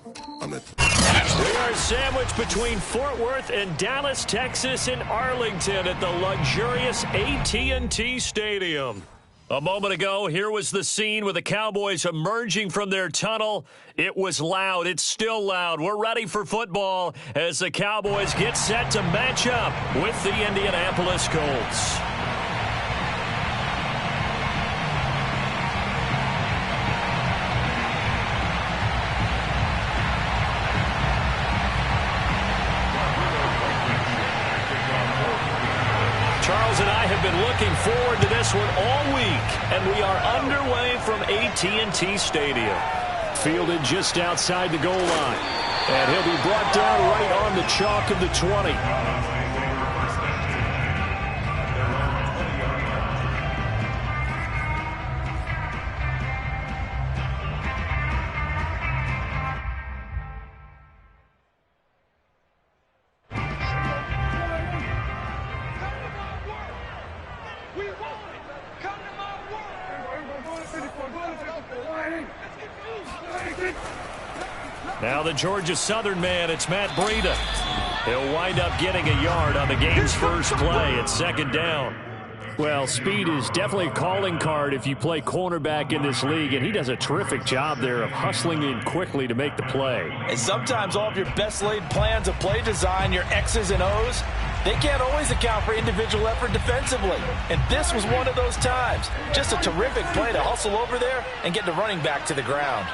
We are sandwiched between Fort Worth and Dallas, Texas, in Arlington at the luxurious AT&T Stadium. A moment ago, here was the scene with the Cowboys emerging from their tunnel. It was loud. It's still loud. We're ready for football as the Cowboys get set to match up with the Indianapolis Colts. Charles and I have been looking forward to this one all week, and we are underway from AT&T Stadium. Fielded just outside the goal line, and he'll be brought down right on the chalk of the 20. Now the Georgia Southern man, it's Matt Breida. He'll wind up getting a yard on the game's first play at second down. Well, speed is definitely a calling card if you play cornerback in this league, and he does a terrific job there of hustling in quickly to make the play. And sometimes all of your best laid plans of play design, your X's and O's, they can't always account for individual effort defensively. And this was one of those times. Just a terrific play to hustle over there and get the running back to the ground.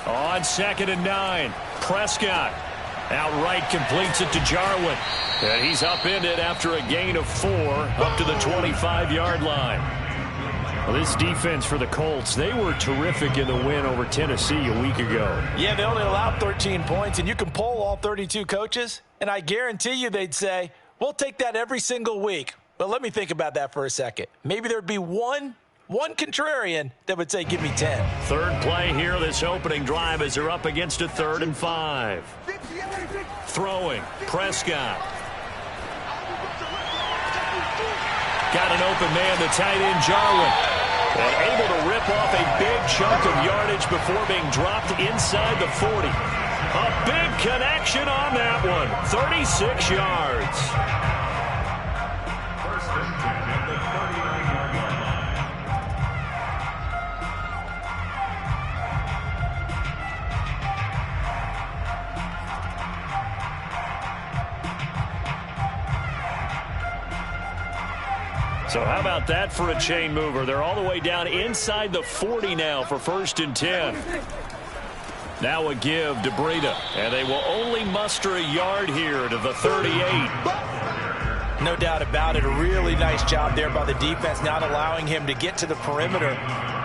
On 2nd and 9, Prescott outright completes it to Jarwin. And he's upended after a gain of 4 up to the 25-yard line. Well, this defense for the Colts, they were terrific in the win over Tennessee a week ago. Yeah, they only allowed 13 points, and you can poll all 32 coaches, and I guarantee you they'd say, we'll take that every single week. But let me think about that for a second. Maybe there'd be one contrarian that would say, give me 10. Third play here, this opening drive as they're up against a 3rd and 5. Throwing, Prescott. Got an open man, the tight end, Jarwin. And able to rip off a big chunk of yardage before being dropped inside the 40. A big connection on that one, 36 yards. So how about that for a chain mover? They're all the way down inside the 40 now for 1st and 10. Now a give to Breida, and they will only muster a yard here to the 38. No doubt about it. A really nice job there by the defense, not allowing him to get to the perimeter.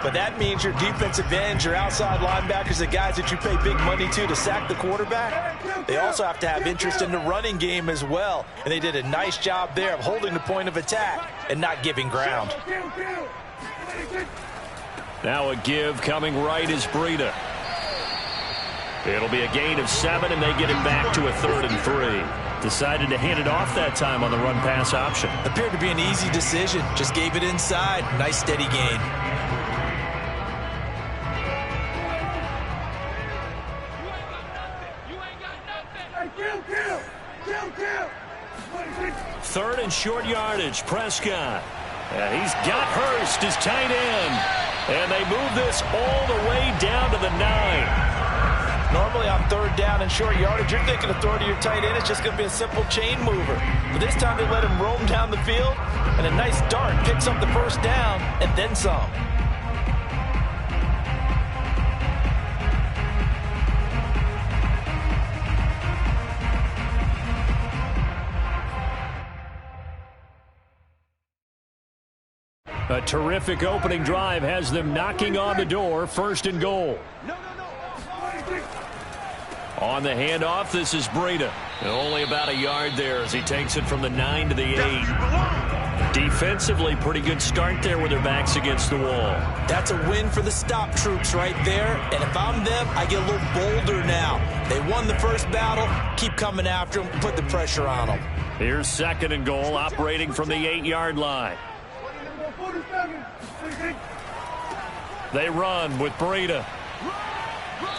But that means your defensive ends, your outside linebackers, the guys that you pay big money to sack the quarterback, they also have to have interest in the running game as well. And they did a nice job there of holding the point of attack and not giving ground. Now a give coming right is Breida. It'll be a gain of 7, and they get it back to a 3rd and 3. Decided to hand it off that time on the run-pass option. Appeared to be an easy decision. Just gave it inside. Nice steady gain. Third and short yardage, Prescott. And he's got Hurst, his tight end. And they move this all the way down to the 9. Normally on 3rd down and short yardage, you're thinking of throw to your tight end. It's just going to be a simple chain mover. But this time they let him roam down the field, and a nice dart picks up the 1st down and then some. A terrific opening drive has them knocking on the door, 1st and goal. On the handoff, this is Breida. Only about a yard there as he takes it from the 9 to the 8. Defensively, pretty good start there with their backs against the wall. That's a win for the stop troops right there. And if I'm them, I get a little bolder now. They won the first battle. Keep coming after them. Put the pressure on them. Here's 2nd and goal, operating from the 8-yard line. They run with Breida.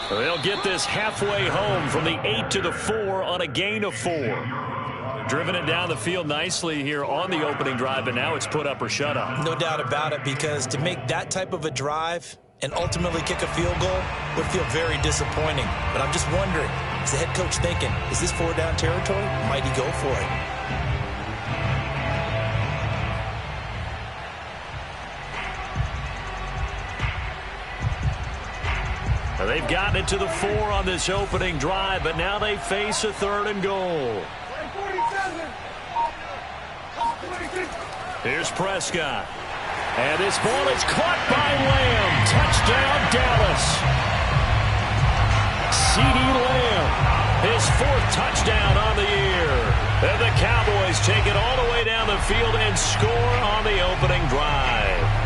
They'll get this halfway home from the 8 to the 4 on a gain of 4. Driven it down the field nicely here on the opening drive, and now it's put up or shut up. No doubt about it, because to make that type of a drive and ultimately kick a field goal would feel very disappointing. But I'm just wondering, is the head coach thinking, is this 4-down territory? Might he go for it? They've gotten it to the 4 on this opening drive, but now they face a 3rd and goal. Here's Prescott. And this ball is caught by Lamb. Touchdown, Dallas. CeeDee Lamb, his 4th touchdown on the year. And the Cowboys take it all the way down the field and score on the opening drive.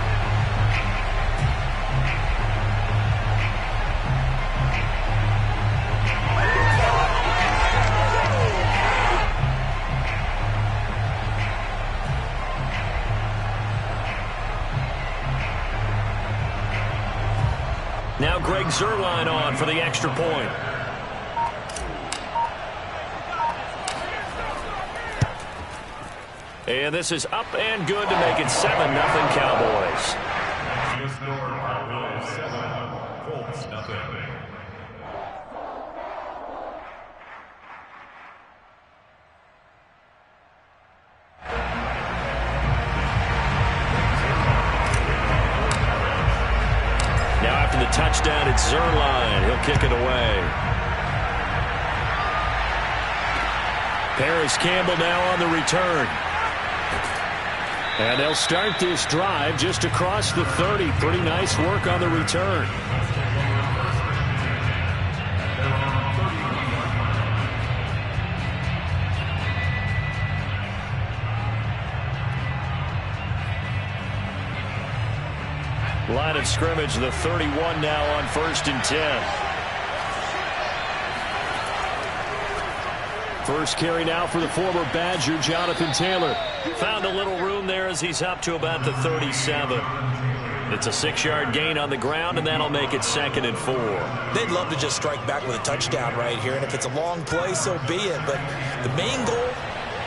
Now Greg Zuerlein on for the extra point. And this is up and good to make it 7-0 Cowboys. Touchdown, it's Zuerlein. He'll kick it away. Paris Campbell now on the return. And they'll start this drive just across the 30. Pretty nice work on the return. Line of scrimmage, the 31 now on 1st and 10. First carry now for the former Badger, Jonathan Taylor. Found a little room there as he's up to about the 37. It's a 6-yard gain on the ground, and that'll make it 2nd and 4. They'd love to just strike back with a touchdown right here, and if it's a long play, so be it. But the main goal,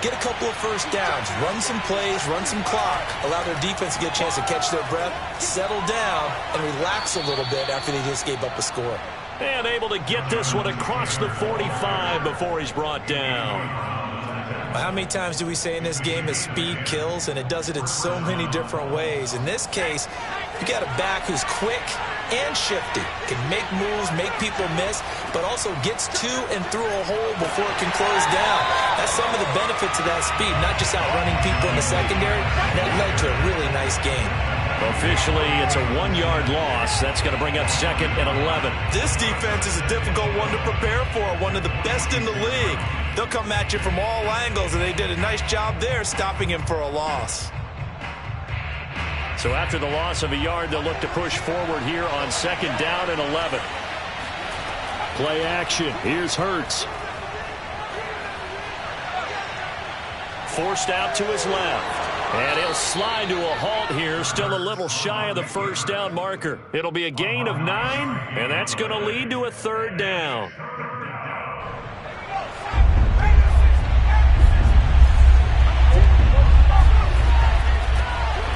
get a couple of first downs, run some plays, run some clock, allow their defense to get a chance to catch their breath, settle down, and relax a little bit after they just gave up a score. And able to get this one across the 45 before he's brought down. How many times do we say in this game that speed kills, and it does it in so many different ways? In this case, you got a back who's quick and shifty, can make moves, make people miss, but also gets to and through a hole before it can close down. That's some of the benefits of that speed, not just outrunning people in the secondary. That led to a really nice game. Officially, it's a 1-yard loss. That's going to bring up 2nd and 11. This defense is a difficult one to prepare for, one of the best in the league. They'll come at you from all angles, and they did a nice job there stopping him for a loss. So after the loss of a yard, they'll look to push forward here on 2nd down and 11. Play action. Here's Hurts. Forced out to his left. And he'll slide to a halt here, still a little shy of the 1st down marker. It'll be a gain of 9, and that's going to lead to a 3rd down.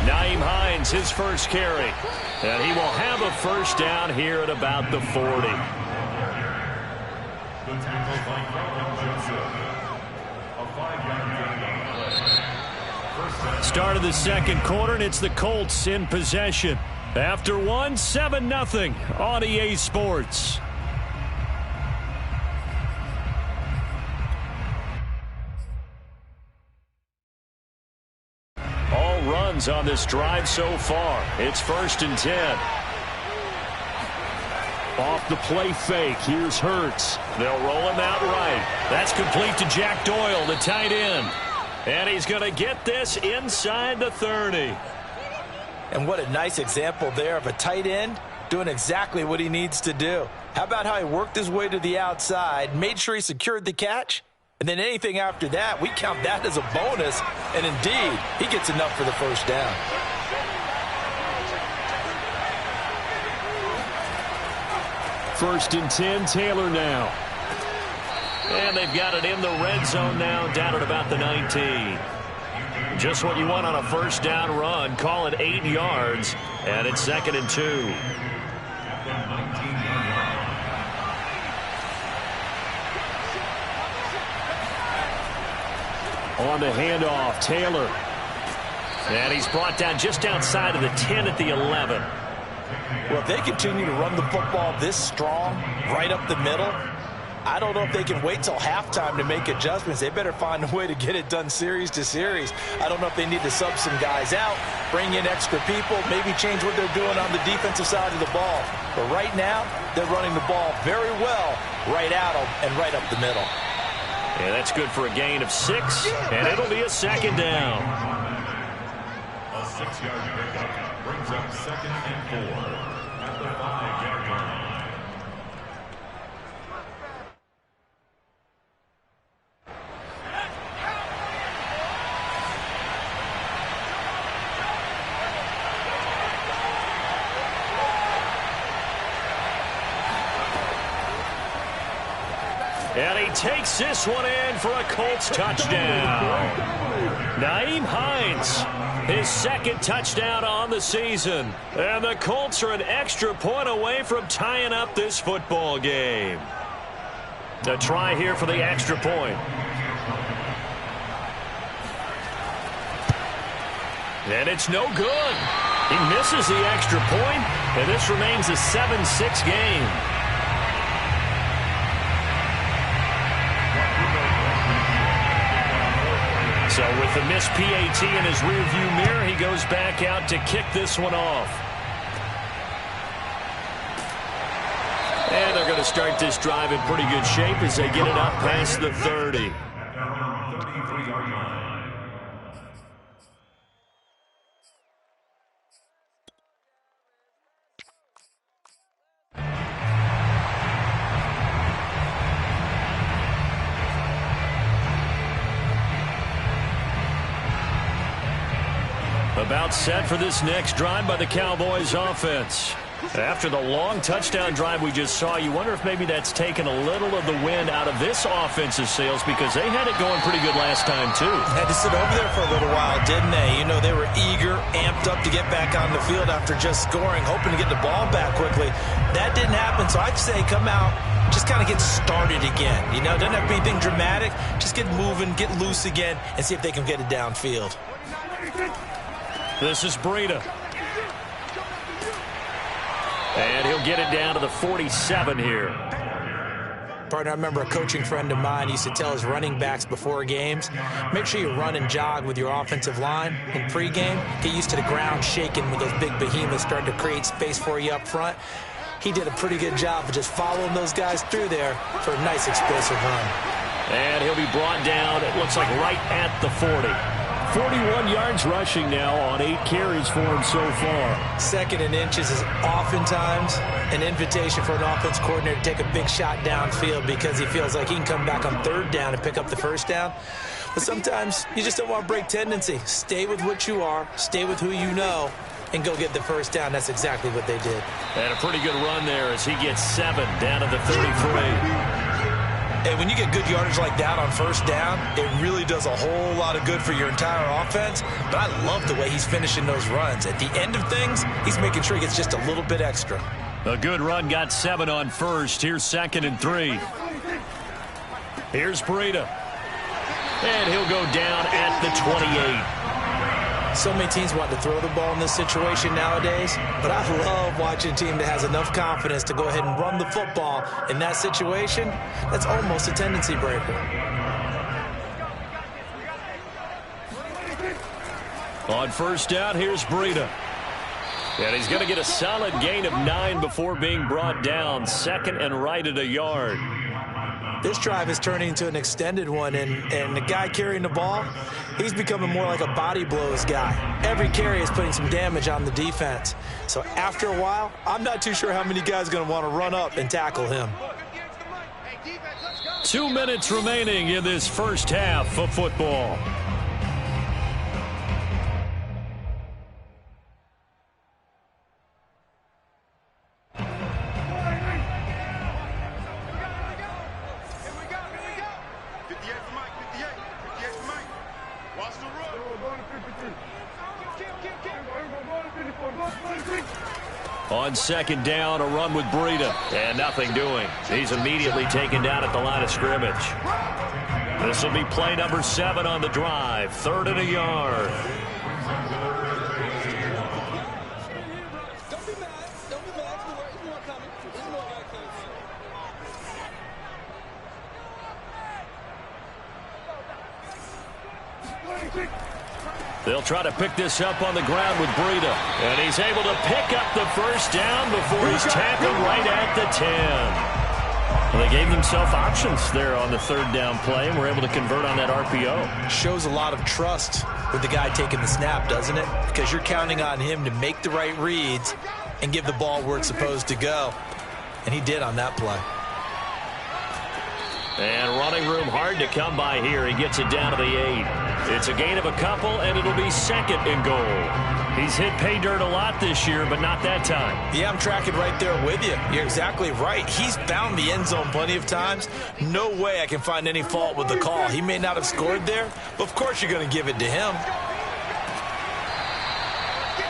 Nyheim Hines, his first carry. And he will have a 1st down here at about the 40. Start of the 2nd quarter, and it's the Colts in possession. After 1, 7-0 on EA Sports. All runs on this drive so far. It's 1st and 10. Off the play fake, here's Hurts. They'll roll him out right. That's complete to Jack Doyle, the tight end. And he's going to get this inside the 30. And what a nice example there of a tight end doing exactly what he needs to do. How about how he worked his way to the outside, made sure he secured the catch, and then anything after that, we count that as a bonus. And indeed, he gets enough for the 1st down. 1st and 10, Taylor now. And they've got it in the red zone now, down at about the 19. Just what you want on a 1st down run. Call it 8 yards, and it's 2nd and 2. On the handoff, Taylor. And he's brought down just outside of the 10 at the 11. Well, if they continue to run the football this strong, right up the middle, I don't know if they can wait till halftime to make adjustments. They better find a way to get it done series to series. I don't know if they need to sub some guys out, bring in extra people, maybe change what they're doing on the defensive side of the ball. But right now, they're running the ball very well right at them and right up the middle. Yeah, that's good for a gain of 6, and it'll be a 2nd down. A 6-yard pickup brings up 2nd and 4 at the 5-yard line. And he takes this one in for a Colts touchdown. Nyheim Hines, his 2nd touchdown on the season. And the Colts are an extra point away from tying up this football game. A try here for the extra point. And it's no good. He misses the extra point, and this remains a 7-6 game. So with the missed PAT in his rearview mirror, he goes back out to kick this one off. And they're going to start this drive in pretty good shape as they get it up past the 30. About set for this next drive by the Cowboys offense. After the long touchdown drive we just saw, you wonder if maybe that's taken a little of the wind out of this offensive sails, because they had it going pretty good last time too. Had to sit over there for a little while, didn't they? You know, they were eager, amped up to get back on the field after just scoring, hoping to get the ball back quickly. That didn't happen, so I'd say come out, just kind of get started again. You know, doesn't have to be anything dramatic. Just get moving, get loose again, and see if they can get it downfield. This is Breida. And he'll get it down to the 47 here. Partner, I remember a coaching friend of mine used to tell his running backs before games, make sure you run and jog with your offensive line in pregame. Get used to the ground shaking when those big behemoths start to create space for you up front. He did a pretty good job of just following those guys through there for a nice explosive run. And he'll be brought down, it looks like right at the 40. 41 yards rushing now on 8 carries for him so far. 2nd and inches is oftentimes an invitation for an offense coordinator to take a big shot downfield because he feels like he can come back on 3rd down and pick up the 1st down. But sometimes you just don't want to break tendency. Stay with what you are, stay with who you know, and go get the 1st down. That's exactly what they did. And a pretty good run there as he gets 7 down to the 33. And when you get good yardage like that on 1st down, it really does a whole lot of good for your entire offense. But I love the way he's finishing those runs. At the end of things, he's making sure he gets just a little bit extra. A good run, got 7 on 1st. Here's 2nd and 3. Here's Breida. And he'll go down at the 28. So many teams want to throw the ball in this situation nowadays, but I love watching a team that has enough confidence to go ahead and run the football in that situation. That's almost a tendency breaker. On 1st down, here's Breida. And he's going to get a solid gain of 9 before being brought down. 2nd and right at a yard. This drive is turning into an extended one, and the guy carrying the ball, he's becoming more like a body blows guy. Every carry is putting some damage on the defense. So after a while, I'm not too sure how many guys are going to want to run up and tackle him. 2 minutes remaining in this first half of football. On second down, a run with Breida. And nothing doing. He's immediately taken down at the line of scrimmage. This will be play number 7 on the drive. 3rd and a yard. They'll try to pick this up on the ground with Breida. And he's able to pick up the first down before he's tackled right at the 10. Well, they gave themselves options there on the 3rd down play and were able to convert on that RPO. Shows a lot of trust with the guy taking the snap, doesn't it? Because you're counting on him to make the right reads and give the ball where it's supposed to go. And he did on that play. And running room hard to come by here. He gets it down to the 8. It's a gain of a couple, and it'll be 2nd and goal. He's hit pay dirt a lot this year, but not that time. Yeah, I'm tracking right there with you. You're exactly right. He's found the end zone plenty of times. No way I can find any fault with the call. He may not have scored there, but of course you're going to give it to him.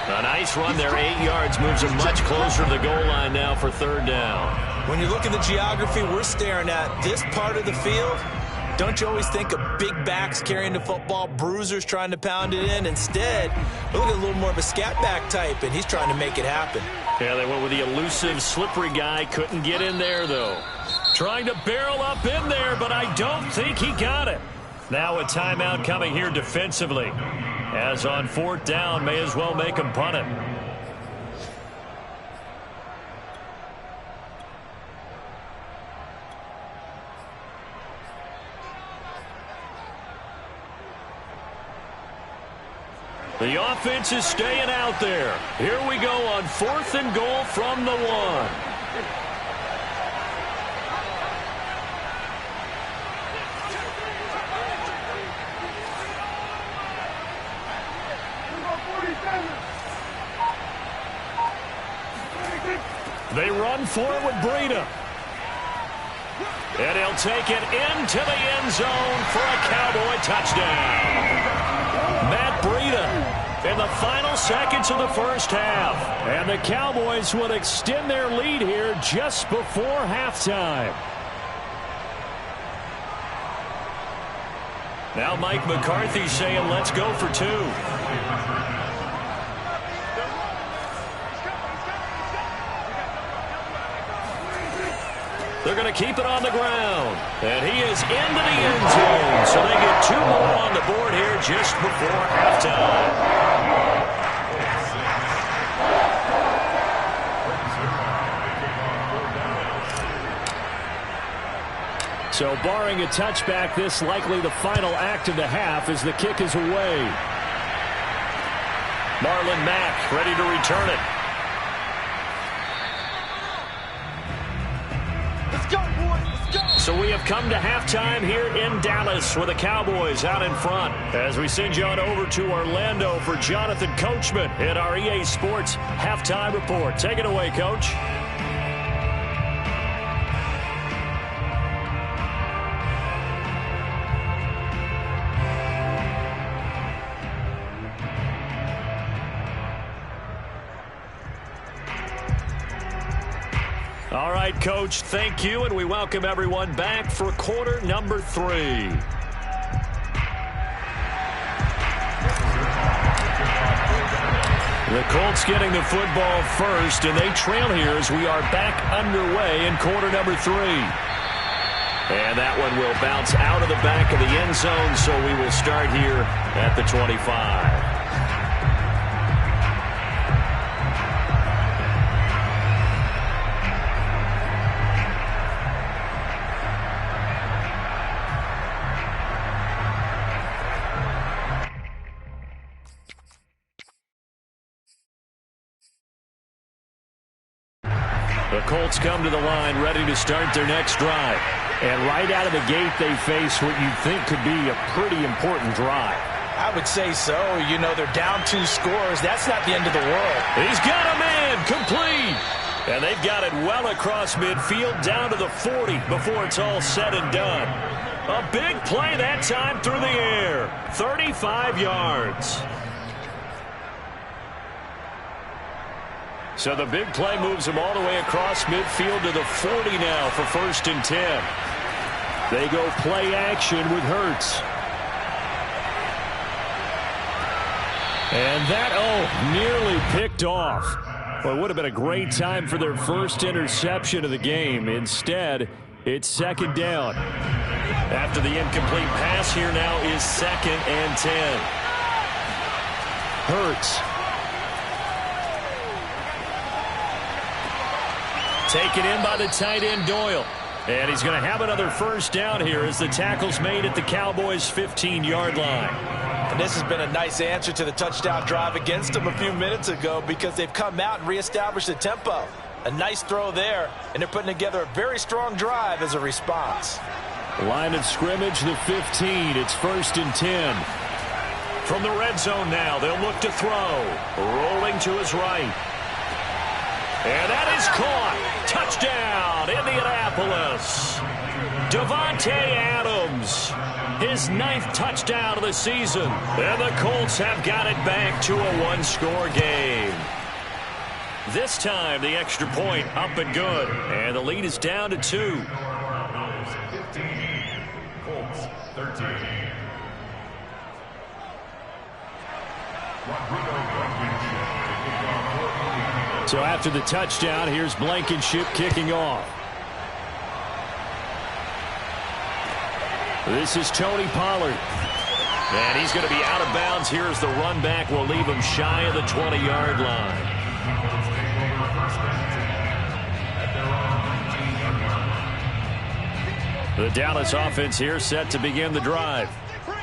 A nice run there, 8 yards, moves him much closer to the goal line now for 3rd down. When you look at the geography we're staring at, this part of the field, don't you always think of big backs carrying the football, bruisers trying to pound it in? Instead, look at a little more of a scat back type, and he's trying to make it happen. Yeah, they went with the elusive, slippery guy. Couldn't get in there, though. Trying to barrel up in there, but I don't think he got it. Now a timeout coming here defensively. As on 4th down, may as well make him punt it. The offense is staying out there. Here we go on 4th and goal from the 1. They run forward with Breida. And he'll take it into the end zone for a Cowboy touchdown. Matt Breida in the final seconds of the first half. And the Cowboys will extend their lead here just before halftime. Now Mike McCarthy saying, let's go for 2. They're going to keep it on the ground. And he is into the end zone. So they get 2 more on the board here just before halftime. So barring a touchback, this likely the final act of the half as the kick is away. Marlon Mack ready to return it. So we have come to halftime here in Dallas with the Cowboys out in front. As we send you on over to Orlando for Jonathan Coachman in our EA Sports Halftime Report. Take it away, Coach. All right, Coach, thank you, and we welcome everyone back for quarter number 3. The Colts getting the football first, and they trail here as we are back underway in quarter number 3. And that one will bounce out of the back of the end zone, so we will start here at the 25. The Colts come to the line ready to start their next drive. And right out of the gate, they face what you'd think could be a pretty important drive. I would say so. You know, they're down 2 scores. That's not the end of the world. He's got a man complete. And they've got it well across midfield down to the 40 before it's all said and done. A big play that time through the air. 35 yards. So the big play moves him all the way across midfield to the 40 now for 1st and 10. They go play action with Hurts. And that, nearly picked off. Well, it would have been a great time for their first interception of the game. Instead, it's 2nd down. After the incomplete pass, here now is 2nd and 10. Hurts. Taken in by the tight end Doyle. And he's going to have another 1st down here as the tackle's made at the Cowboys' 15-yard line. And this has been a nice answer to the touchdown drive against them a few minutes ago because they've come out and reestablished the tempo. A nice throw there, and they're putting together a very strong drive as a response. Line of scrimmage, the 15. It's 1st and 10. From the red zone now, they'll look to throw. Rolling to his right. And that is caught. Touchdown, Indianapolis. Davante Adams, his 9th touchdown of the season. And the Colts have got it back to a 1-score game. This time, the extra point up and good. And the lead is down to 2. 15, Colts 13. So after the touchdown, here's Blankenship kicking off. This is Tony Pollard. And he's going to be out of bounds here as the run back will leave him shy of the 20-yard line. The Dallas offense here set to begin the drive.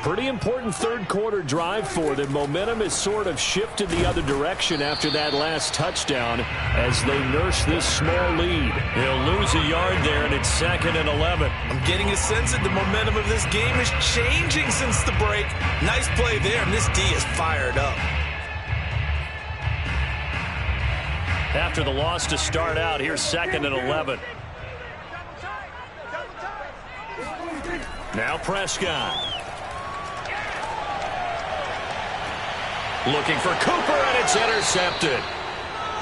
Pretty important third-quarter drive for them. Momentum has sort of shifted the other direction after that last touchdown as they nurse this small lead. They'll lose a yard there, and it's 2nd and 11. I'm getting a sense that the momentum of this game is changing since the break. Nice play there, and this D is fired up. After the loss to start out, here's 2nd and 11. Now Prescott. Looking for Cooper, and it's intercepted.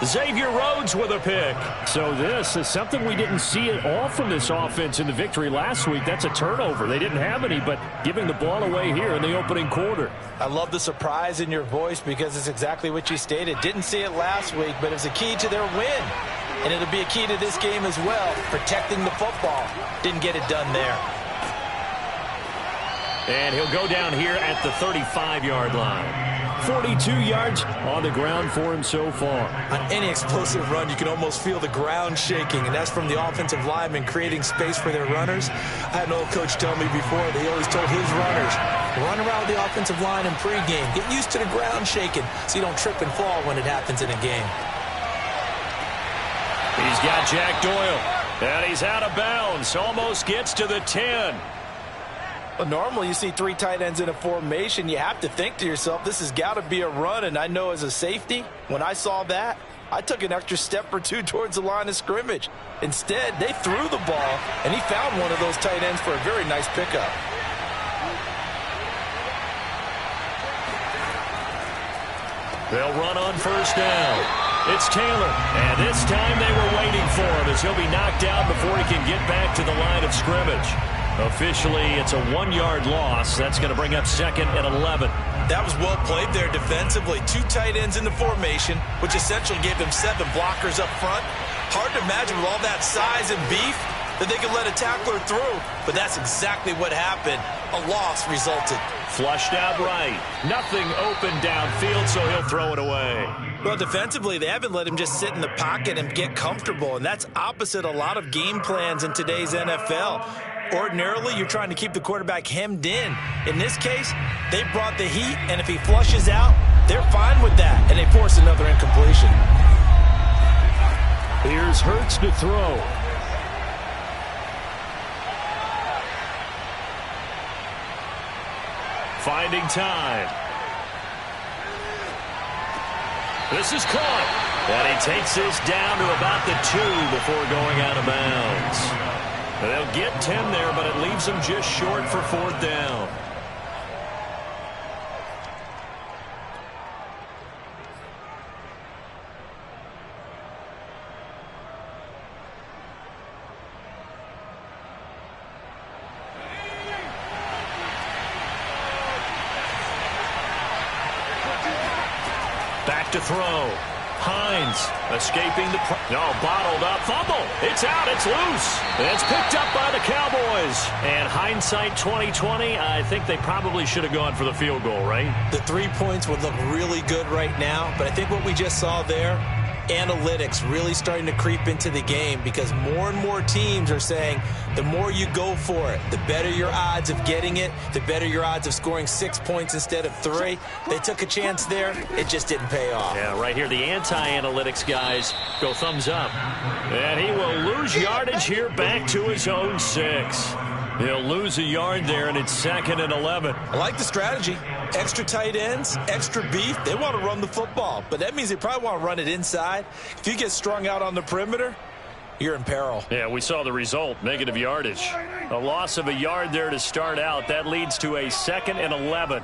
Xavier Rhodes with a pick. So this is something we didn't see at all from this offense in the victory last week. That's a turnover. They didn't have any, but giving the ball away here in the opening quarter. I love the surprise in your voice because it's exactly what you stated. Didn't see it last week, but it's a key to their win. And it'll be a key to this game as well, protecting the football. Didn't get it done there. And he'll go down here at the 35-yard line. 42 yards on the ground for him so far. On any explosive run, you can almost feel the ground shaking, and that's from the offensive linemen creating space for their runners. I had an old coach tell me before, they always told his runners, run around the offensive line in pregame. Get used to the ground shaking so you don't trip and fall when it happens in a game. He's got Jack Doyle, and he's out of bounds. Almost gets to the 10. Well, normally you see 3 tight ends in a formation. You have to think to yourself, this has got to be a run. And I know as a safety, when I saw that, I took an extra step or 2 towards the line of scrimmage. Instead, they threw the ball, and he found one of those tight ends for a very nice pickup. They'll run on 1st down. It's Taylor, and this time they were waiting for him as he'll be knocked out before he can get back to the line of scrimmage. Officially, it's a 1-yard loss. That's going to bring up 2nd and 11. That was well played there defensively. 2 tight ends in the formation, which essentially gave them 7 blockers up front. Hard to imagine with all that size and beef that they could let a tackler through, but that's exactly what happened. A loss resulted. Flushed out right. Nothing open downfield, so he'll throw it away. Well, defensively, they haven't let him just sit in the pocket and get comfortable, and that's opposite a lot of game plans in today's NFL. Ordinarily, you're trying to keep the quarterback hemmed in. In this case, they brought the heat, and if he flushes out, they're fine with that, and they force another incompletion. Here's Hurts to throw. Finding time. This is caught. And he takes this down to about the 2 before going out of bounds. They'll get 10 there, but it leaves them just short for 4th down. back to throw. Hines escaping the... bottled up. Fumble. It's out. It's loose. It's picked up by the Cowboys. And hindsight 2020, I think they probably should have gone for the field goal, right? The 3 points would look really good right now, but I think what we just saw there, analytics really starting to creep into the game because more and more teams are saying the more you go for it, the better your odds of getting it, the better your odds of scoring 6 points instead of 3. They took a chance there. It just didn't pay off. Yeah, right here, the anti-analytics guys go thumbs up. And he will lose yardage here back to his own 6. He'll lose a yard there, and it's 2nd and 11. I like the strategy. Extra tight ends, extra beef. They want to run the football, but that means they probably want to run it inside. If you get strung out on the perimeter, you're in peril. Yeah, we saw the result, negative yardage. A loss of a yard there to start out. That leads to a 2nd and 11.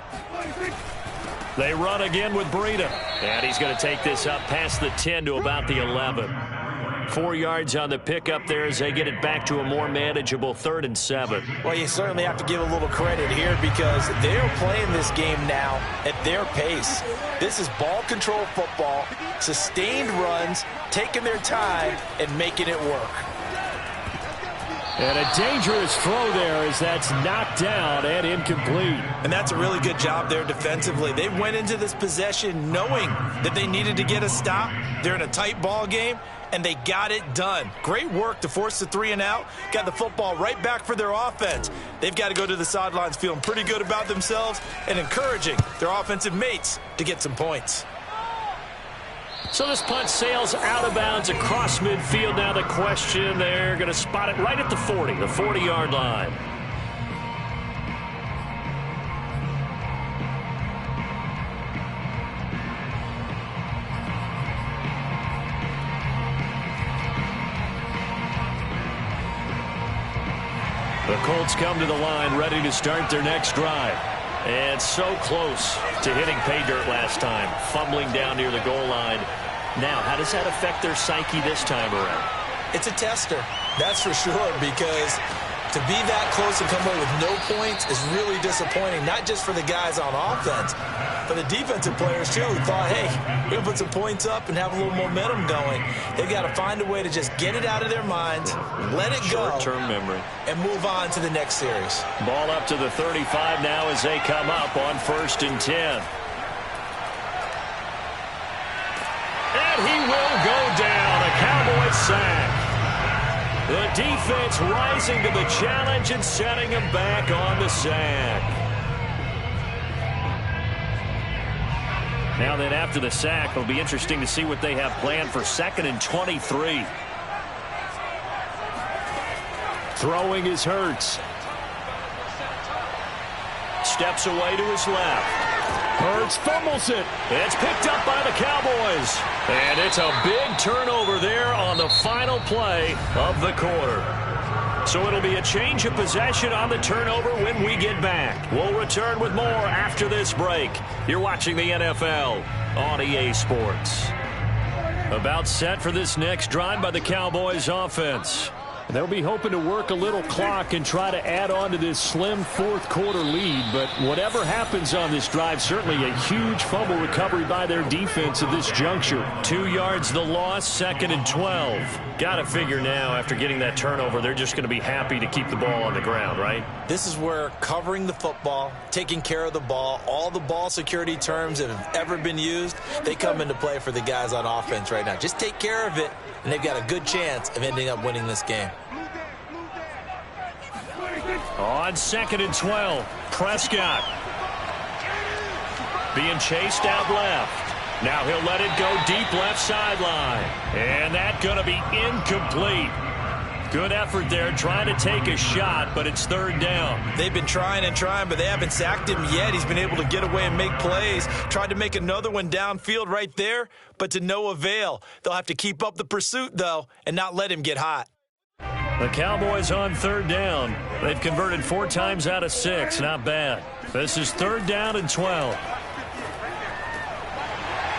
They run again with Breida. And he's going to take this up past the 10 to about the 11. 4 yards on the pickup there as they get it back to a more manageable 3rd and 7. Well, you certainly have to give a little credit here because they're playing this game now at their pace. This is ball control football, sustained runs, taking their time, and making it work. And a dangerous throw there as that's knocked down and incomplete. And that's a really good job there defensively. They went into this possession knowing that they needed to get a stop. They're in a tight ball game, and they got it done. Great work to force the 3 and out. Got the football right back for their offense. They've got to go to the sidelines feeling pretty good about themselves and encouraging their offensive mates to get some points. So this punt sails out of bounds across midfield. Now the question, they're going to spot it right at the 40, the 40-yard line. The Colts come to the line ready to start their next drive. And so close to hitting pay dirt last time, fumbling down near the goal line. Now, how does that affect their psyche this time around? It's a tester, that's for sure, because to be that close and come away with no points is really disappointing, not just for the guys on offense, but the defensive players, too, who thought, hey, we're going to put some points up and have a little momentum going. They've got to find a way to just get it out of their minds, let it go, short-term memory, and move on to the next series. Ball up to the 35 now as they come up on 1st and 10. And he will go down, a Cowboy sack. The defense rising to the challenge and setting him back on the sack. Now then, after the sack, it'll be interesting to see what they have planned for 2nd and 23. Throwing is Hurts. Steps away to his left. Hurts fumbles it. It's picked up by the Cowboys. And it's a big turnover there on the final play of the quarter. So it'll be a change of possession on the turnover when we get back. We'll return with more after this break. You're watching the NFL on EA Sports. About set for this next drive by the Cowboys offense. They'll be hoping to work a little clock and try to add on to this slim 4th quarter lead. But whatever happens on this drive, certainly a huge fumble recovery by their defense at this juncture. 2 yards the loss, 2nd and 12. Got to figure now after getting that turnover, they're just going to be happy to keep the ball on the ground, right? This is where covering the football, taking care of the ball, all the ball security terms that have ever been used, they come into play for the guys on offense right now. Just take care of it, and they've got a good chance of ending up winning this game. On 2nd and 12, Prescott being chased out left. Now he'll let it go deep left sideline. And that's going to be incomplete. Good effort there trying to take a shot, but it's 3rd down. They've been trying and trying, but they haven't sacked him yet. He's been able to get away and make plays. Tried to make another one downfield right there, but to no avail. They'll have to keep up the pursuit, though, and not let him get hot. The Cowboys on 3rd down. They've converted 4 times out of 6. Not bad. This is 3rd down and 12.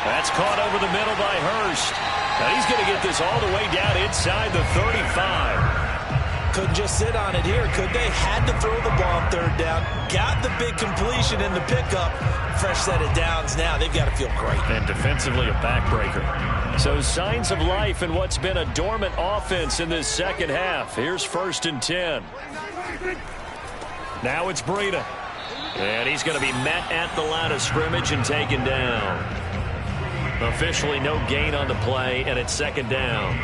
That's caught over the middle by Hurst. Now he's going to get this all the way down inside the 35. couldn't just sit on it here, could they? Had to throw the ball on third down, got the big completion in the pickup, fresh set of downs now. They've got to feel great. And defensively a backbreaker. So signs of life in what's been a dormant offense in this second half. Here's 1st and 10. Now it's Breida. And he's going to be met at the line of scrimmage and taken down. Officially no gain on the play, and it's 2nd down.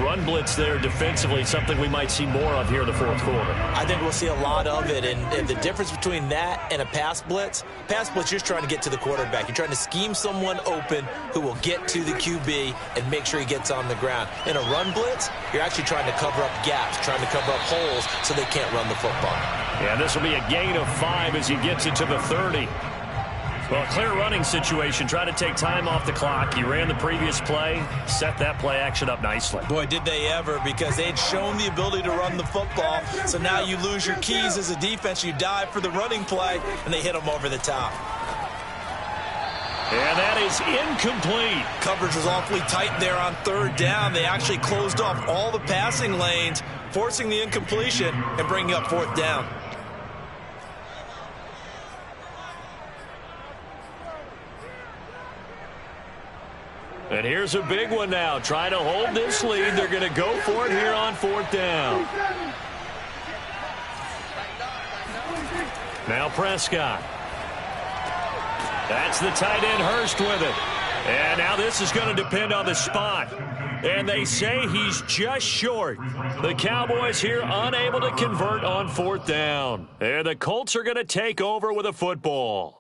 Run blitz there defensively, something we might see more of here in the 4th quarter. I think we'll see a lot of it, and the difference between that and a pass blitz, you're just trying to get to the quarterback. You're trying to scheme someone open who will get to the QB and make sure he gets on the ground. In a run blitz, you're actually trying to cover up gaps, trying to cover up holes so they can't run the football. Yeah, this will be a gain of 5 as he gets it to the 30. Well, clear running situation. Try to take time off the clock. He ran the previous play, set that play action up nicely. Boy, did they ever, because they'd shown the ability to run the football. So now you lose your keys as a defense. You dive for the running play, and they hit them over the top. And that is incomplete. Coverage was awfully tight there on 3rd down. They actually closed off all the passing lanes, forcing the incompletion and bringing up 4th down. And here's a big one now. Trying to hold this lead. They're going to go for it here on 4th down. Now Prescott. That's the tight end Hurst with it. And now this is going to depend on the spot. And they say he's just short. The Cowboys here unable to convert on 4th down. And the Colts are going to take over with a football.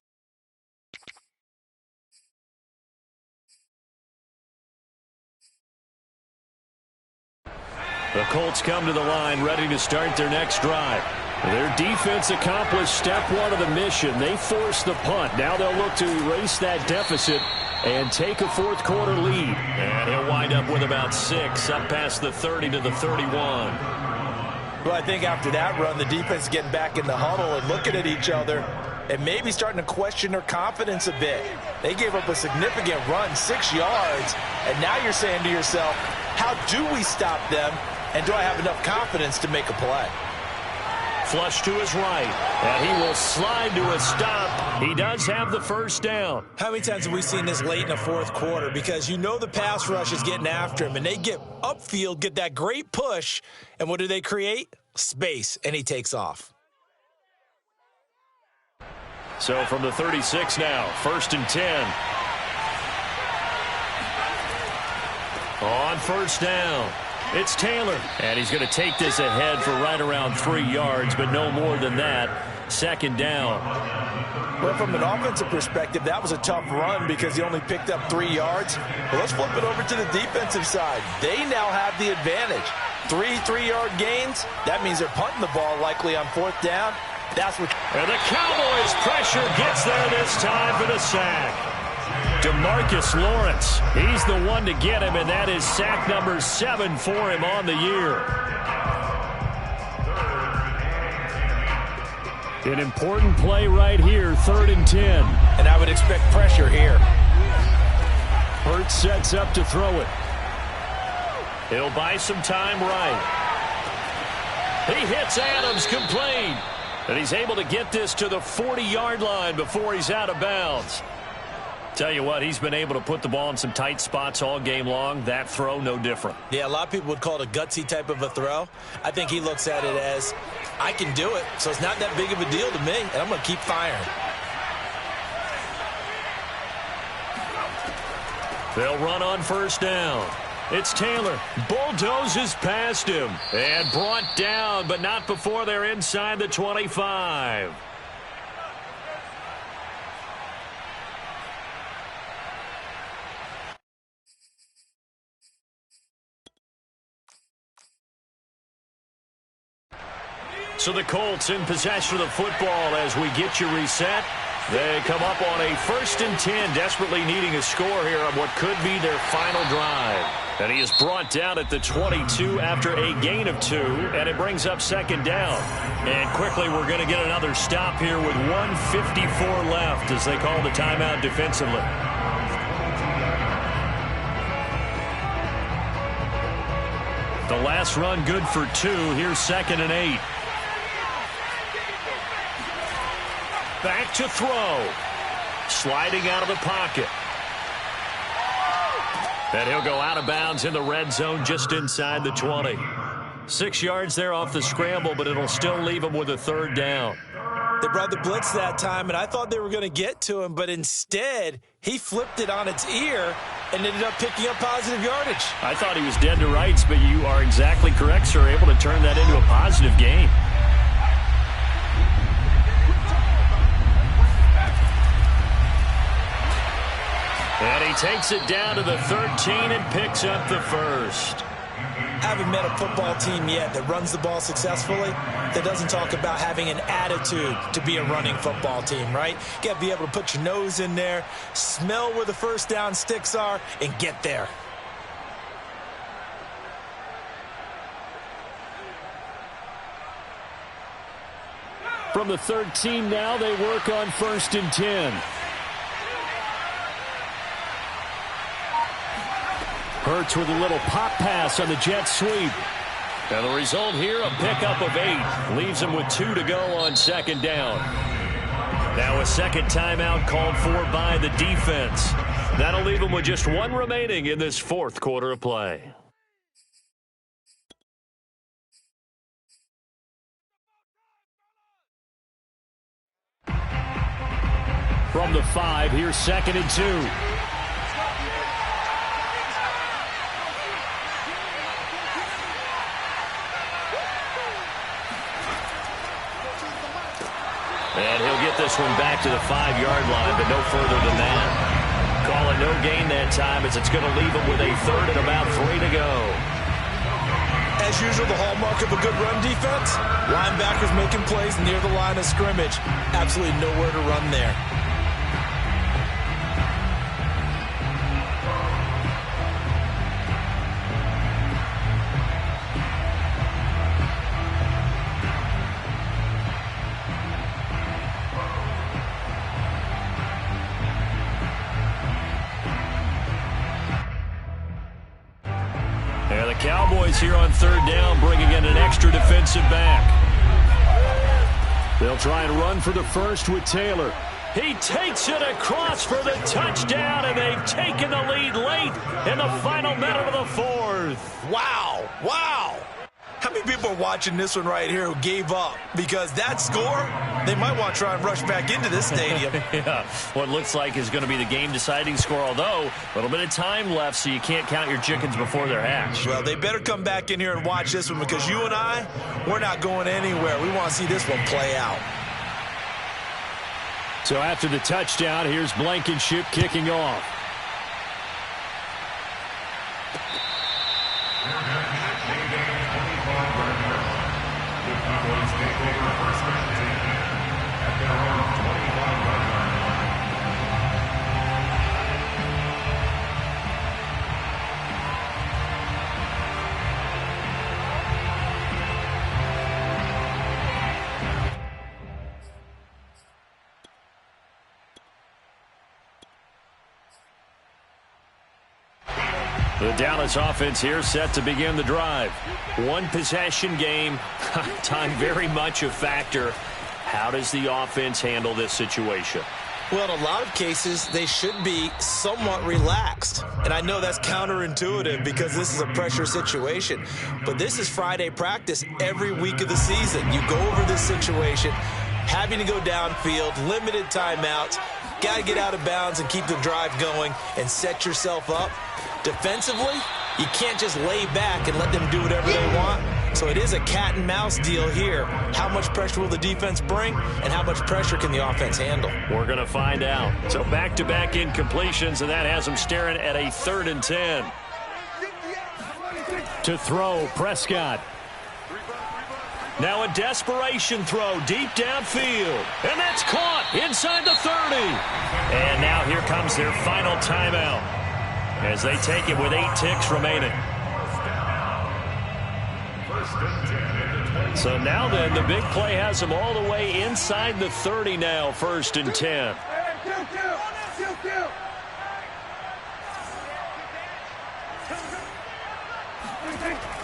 The Colts come to the line ready to start their next drive. Their defense accomplished step 1 of the mission. They forced the punt. Now they'll look to erase that deficit and take a 4th quarter lead. And he'll wind up with about 6 up past the 30 to the 31. Well, I think after that run, the defense is getting back in the huddle and looking at each other and maybe starting to question their confidence a bit. They gave up a significant run, 6 yards, and now you're saying to yourself, how do we stop them? And do I have enough confidence to make a play? Flush to his right, and he will slide to a stop. He does have the 1st down. How many times have we seen this late in the 4th quarter? Because you know the pass rush is getting after him, and they get upfield, get that great push, and what do they create? Space, and he takes off. So from the 36 now, 1st and 10. On 1st down. It's Taylor, and he's going to take this ahead for right around 3 yards, but no more than that. 2nd down. Well, from an offensive perspective, that was a tough run because he only picked up 3 yards. Well, let's flip it over to the defensive side. They now have the advantage. 3-3-yard gains. That means they're punting the ball likely on 4th down. That's what. And the Cowboys' pressure gets there this time for the sack. DeMarcus Lawrence, he's the one to get him, and that is sack number 7 for him on the year. An important play right here, 3rd and 10. And I would expect pressure here. Hurts sets up to throw it. He'll buy some time right. He hits Adams complete. And he's able to get this to the 40-yard line before he's out of bounds. Tell you what, he's been able to put the ball in some tight spots all game long. That throw, no different. Yeah, a lot of people would call it a gutsy type of a throw. I think he looks at it as, I can do it, so it's not that big of a deal to me, and I'm going to keep firing. They'll run on 1st down. It's Taylor. Bulldozes past him and brought down, but not before they're inside the 25. So the Colts in possession of the football as we get you reset. They come up on a 1st and 10, desperately needing a score here on what could be their final drive. And he is brought down at the 22 after a gain of 2, and it brings up 2nd down. And quickly we're going to get another stop here with 1:54 left as they call the timeout defensively. The last run good for 2. Here's 2nd and 8. Back to throw. Sliding out of the pocket. And he'll go out of bounds in the red zone just inside the 20. 6 yards there off the scramble, but it'll still leave him with a 3rd down. They brought the blitz that time, and I thought they were going to get to him, but instead he flipped it on its ear and ended up picking up positive yardage. I thought he was dead to rights, but you are exactly correct, sir. Able to turn that into a positive gain. And he takes it down to the 13 and picks up the 1st. Haven't met a football team yet that runs the ball successfully that doesn't talk about having an attitude to be a running football team, right? You got to be able to put your nose in there, smell where the first down sticks are, and get there. From the 13 now, they work on 1st and 10. Hurts with a little pop pass on the jet sweep. And the result here, a pickup of 8. Leaves him with 2 to go on 2nd down. Now a second timeout called for by the defense. That'll leave him with just 1 remaining in this 4th quarter of play. From the 5, here's 2nd and 2. And he'll get this one back to the 5-yard line, but no further than that. Call it no gain that time as it's going to leave him with a 3rd and about 3 to go. As usual, the hallmark of a good run defense, linebackers making plays near the line of scrimmage. Absolutely nowhere to run there. Cowboys here on 3rd down, bringing in an extra defensive back. They'll try and run for the 1st with Taylor. He takes it across for the touchdown, and they've taken the lead late in the final minute of the 4th. Wow. Wow. How many people are watching this one right here who gave up? Because that score, they might want to try and rush back into this stadium. Yeah, what looks like is going to be the game-deciding score, although a little bit of time left, so you can't count your chickens before they're hatched. Well, they better come back in here and watch this one because you and I, we're not going anywhere. We want to see this one play out. So after the touchdown, here's Blankenship kicking off. The Dallas offense here set to begin the drive. 1 possession game. Time very much a factor. How does the offense handle this situation? Well, in a lot of cases, they should be somewhat relaxed. And I know that's counterintuitive because this is a pressure situation. But this is Friday practice every week of the season. You go over this situation, having to go downfield, limited timeouts, got to get out of bounds and keep the drive going and set yourself up. Defensively, you can't just lay back and let them do whatever they want. So it is a cat and mouse deal here. How much pressure will the defense bring, and how much pressure can the offense handle? We're going to find out. So back-to-back incompletions, and that has them staring at a 3rd and 10. To throw, Prescott. Now a desperation throw deep downfield. And that's caught inside the 30. And now here comes their final timeout as they take it with 8 ticks remaining. So now then, the big play has them all the way inside the 30 now, 1st and 10.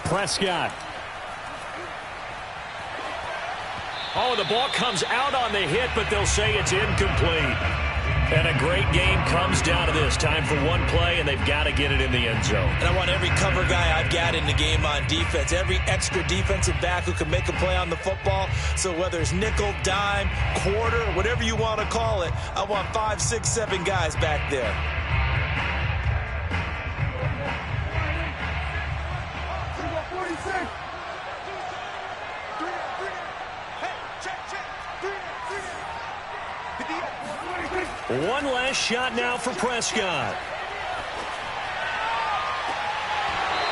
Prescott. Oh, the ball comes out on the hit, but they'll say it's incomplete. And a great game comes down to this. Time for one play, and they've got to get it in the end zone. And I want every cover guy I've got in the game on defense, every extra defensive back who can make a play on the football. So whether it's nickel, dime, quarter, whatever you want to call it, I want 5, 6, 7 guys back there. One last shot now for Prescott.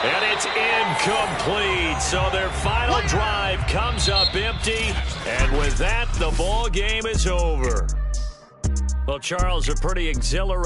And it's incomplete. So their final drive comes up empty. And with that, the ball game is over. Well, Charles, a pretty exhilarating